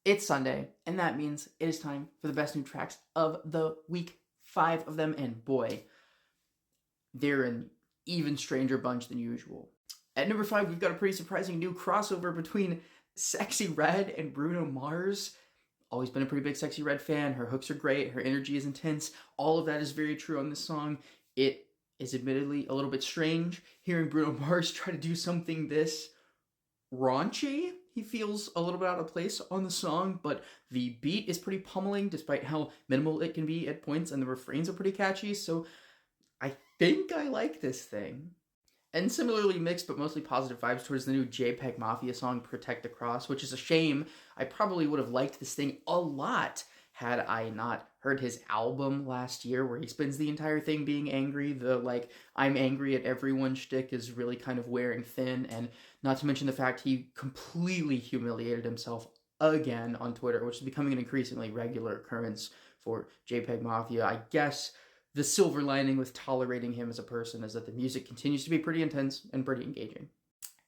It's Sunday, and that means it is time for the best new tracks of the week. 5 of them, and boy, they're an even stranger bunch than usual. At number 5, we've got a pretty surprising new crossover between Sexyyred and Bruno Mars. Always been a pretty big Sexyyred fan. Her hooks are great, her energy is intense. All of that is very true on this song. It is admittedly a little bit strange hearing Bruno Mars try to do something this raunchy. He feels a little bit out of place on the song, but the beat is pretty pummeling despite how minimal it can be at points, and the refrains are pretty catchy, so I think I like this thing. And similarly mixed but mostly positive vibes towards the new jpegmafia song Protect the Cross, which is a shame. I probably would have liked this thing a lot had I not heard his album last year, where he spends the entire thing being angry. The, like, I'm angry at everyone shtick is really kind of wearing thin, and not to mention the fact he completely humiliated himself again on Twitter, which is becoming an increasingly regular occurrence for jpegmafia. I guess the silver lining with tolerating him as a person is that the music continues to be pretty intense and pretty engaging.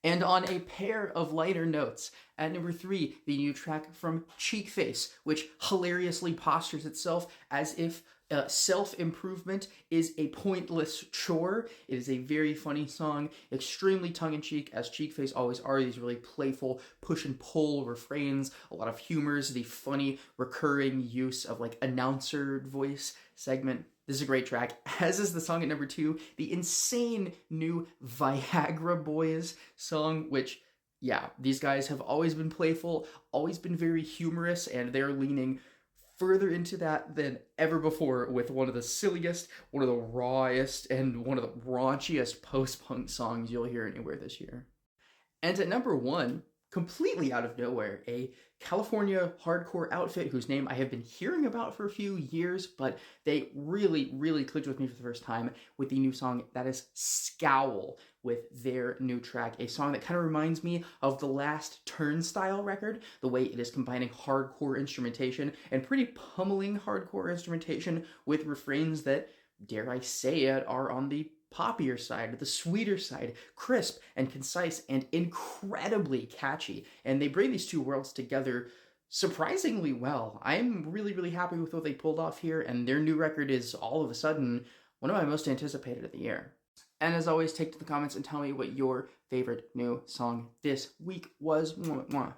And on a pair of lighter notes, at number 3, the new track from Cheekface, which hilariously postures itself as if self-improvement is a pointless chore. It is a very funny song, extremely tongue-in-cheek, as Cheekface always are, these really playful push and pull refrains, a lot of humors, the funny recurring use of like announcer voice segment. This is a great track, as is the song at number 2, the insane new Viagra Boys song, which, yeah, these guys have always been playful, always been very humorous, and they're leaning further into that than ever before with one of the silliest, one of the rawest, and one of the raunchiest post-punk songs you'll hear anywhere this year. And at number 1, completely out of nowhere, a California hardcore outfit whose name I have been hearing about for a few years, but they really clicked with me for the first time with the new song that is Scowl, with their new track, a song that kind of reminds me of the last Turnstile record, the way it is combining hardcore instrumentation and pretty pummeling hardcore instrumentation with refrains that, dare I say it, are on the poppier side, the sweeter side, crisp and concise and incredibly catchy. And they bring these two worlds together surprisingly well. I'm really happy with what they pulled off here, and their new record is all of a sudden one of my most anticipated of the year. And as always, take to the comments and tell me what your favorite new song this week was. Mwah, mwah.